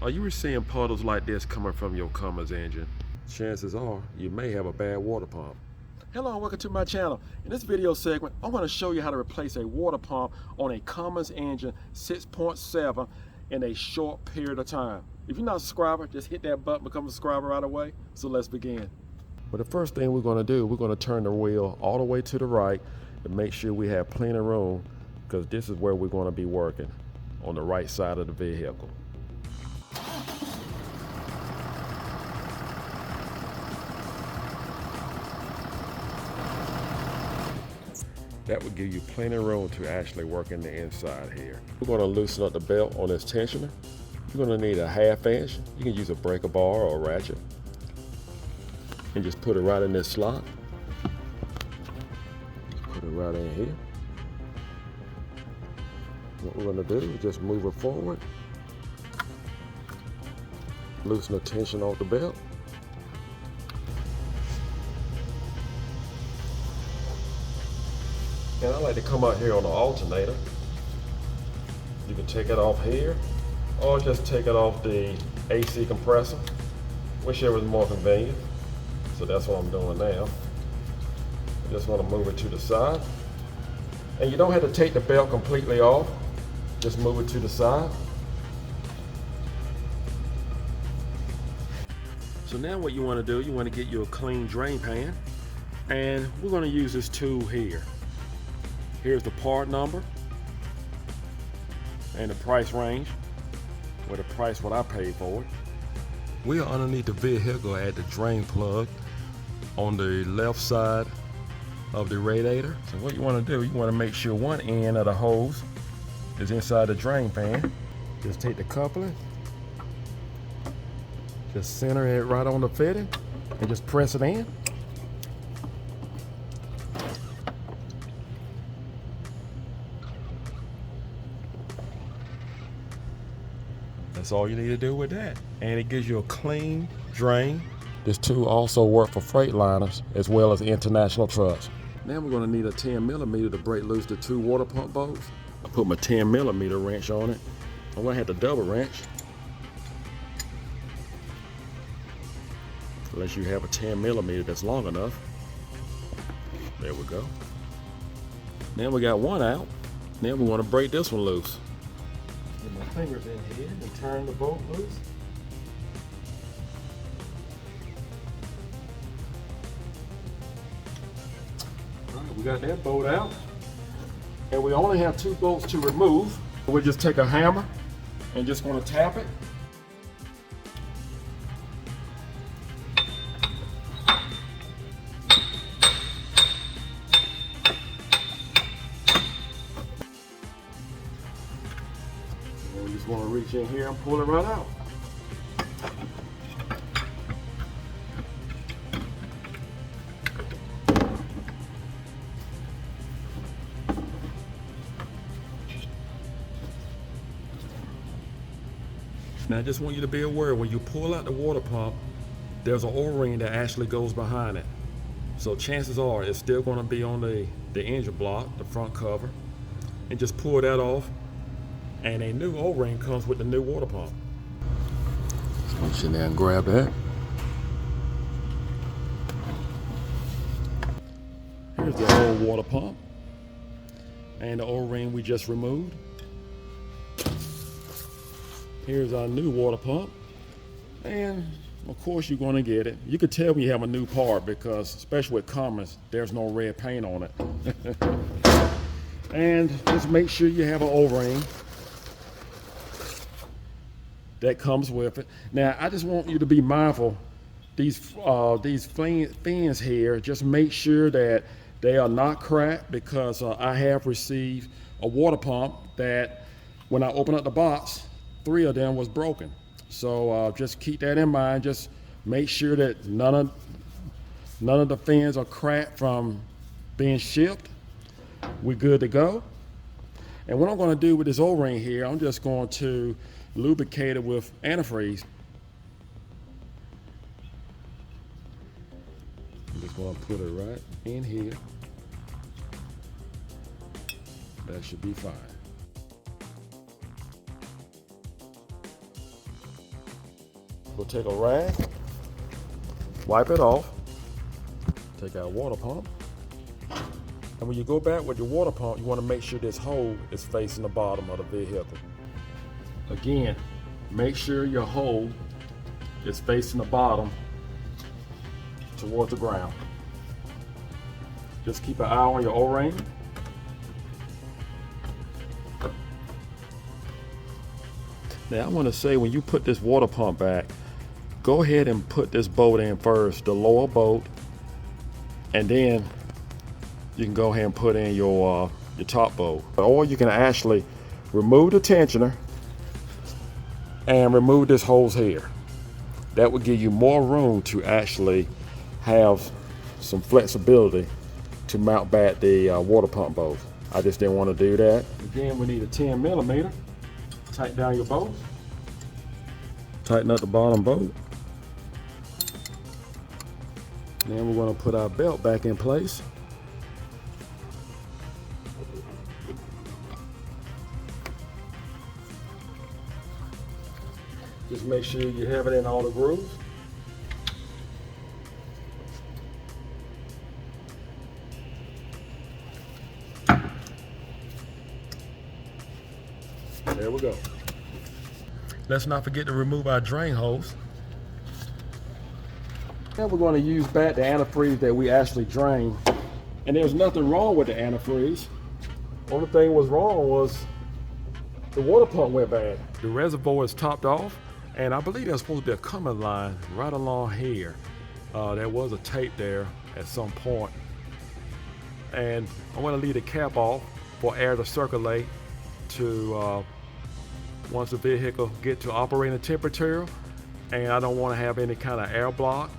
Are you seeing puddles like this coming from your Cummins engine? Chances are you may have a bad water pump. Hello and welcome to my channel. In this video segment, I'm going to show you how to replace a water pump on a Cummins engine 6.7 in a short period of time. If you're not a subscriber, just hit that button, become a subscriber right away. So let's begin. But the first thing we're going to do, we're going to turn the wheel all the way to the right and make sure we have plenty of room, because this is where we're going to be working, on the right side of the vehicle. That would give you plenty of room to actually work in the inside here. We're going to loosen up the belt on this tensioner. You're going to need a 1/2 inch. You can use a breaker bar or a ratchet. And just put it right in this slot. Put it right in here. What we're going to do is just move it forward. Loosen the tension off the belt. And I like to come out here on the alternator. You can take it off here, or just take it off the AC compressor, whichever is more convenient. So that's what I'm doing now. I just want to move it to the side. And you don't have to take the belt completely off. Just move it to the side. So now what you want to do, you want to get you a clean drain pan. And we're going to use this tool here. Here's the part number and the price range, with the price what I paid for it. We are underneath the vehicle at the drain plug on the left side of the radiator. So what you want to do, you want to make sure one end of the hose is inside the drain pan. Just take the coupling, just center it right on the fitting and just press it in. That's all you need to do with that. And it gives you a clean drain. This tool also works for Freightliners as well as international trucks. Now we're going to need a 10mm to break loose the 2 water pump bolts. I put my 10mm wrench on it. I'm going to have the double wrench, unless you have a 10mm that's long enough. There we go. Now we got one out. Now we want to break this one loose. Get my fingers in here and turn the bolt loose. All right, we got that bolt out. And we only have 2 bolts to remove. We'll just take a hammer and just want to tap it. We just want to reach in here and pull it right out. Now I just want you to be aware, when you pull out the water pump, there's an O-ring that actually goes behind it. So chances are it's still going to be on the engine block, the front cover. And just pull that off. And a new O-ring comes with the new water pump. Just reach in there and grab that. Here's the old water pump and the O-ring we just removed. Here's our new water pump, and of course you're going to get it. You can tell when you have a new part, because especially with Cummins, there's no red paint on it. And just make sure you have an O-ring that comes with it. Now, I just want you to be mindful, these fins here, just make sure that they are not cracked, because I have received a water pump that when I open up the box, 3 of them was broken. So just keep that in mind. Just make sure that none of the fins are cracked from being shipped. We're good to go. And what I'm going to do with this O-ring here, I'm just going to lubricate it with antifreeze. I'm just going to put it right in here. That should be fine. We'll take a rag, wipe it off, take our water pump. And when you go back with your water pump, you want to make sure this hole is facing the bottom of the vehicle. Again, make sure your hole is facing the bottom towards the ground. Just keep an eye on your O-ring. Now I want to say, when you put this water pump back, go ahead and put this bolt in first, the lower bolt, and then you can go ahead and put in your top bolt. Or you can actually remove the tensioner and remove this hose here. That would give you more room to actually have some flexibility to mount back the water pump bolt. I just didn't want to do that. Again, we need a 10 millimeter. Tighten down your bolt. Tighten up the bottom bolt. Then we're going to put our belt back in place. Just make sure you have it in all the grooves. There we go. Let's not forget to remove our drain hose. Now we're going to use back the antifreeze that we actually drained. And there's nothing wrong with the antifreeze. Only thing was wrong was the water pump went bad. The reservoir is topped off, and I believe there's supposed to be a Cummins line right along here. There was a tape there at some point. And I want to leave the cap off for air to circulate to once the vehicle get to operating temperature, and I don't want to have any kind of air block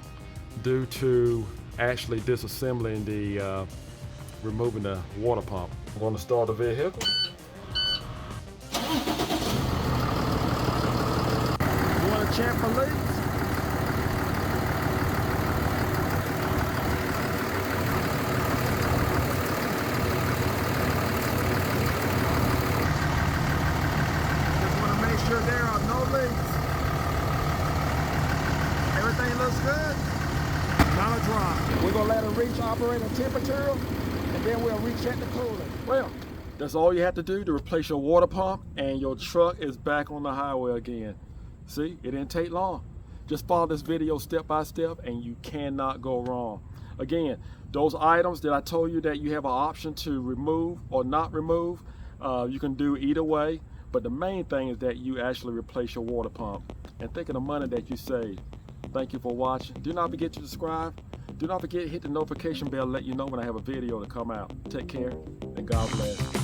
due to actually disassembling the removing the water pump. I'm going to start the vehicle. You want to check for leaks? Sure there are no leaks. Everything looks good. Kind of dry. We're gonna let it reach operating temperature, and then we'll recheck the coolant. Well, that's all you have to do to replace your water pump, and your truck is back on the highway again. See, it didn't take long. Just follow this video step by step, and you cannot go wrong. Again, those items that I told you that you have an option to remove or not remove, you can do either way. But the main thing is that you actually replace your water pump. And think of the money that you save. Thank you for watching. Do not forget to subscribe. Do not forget to hit the notification bell to let you know when I have a video to come out. Take care, and God bless.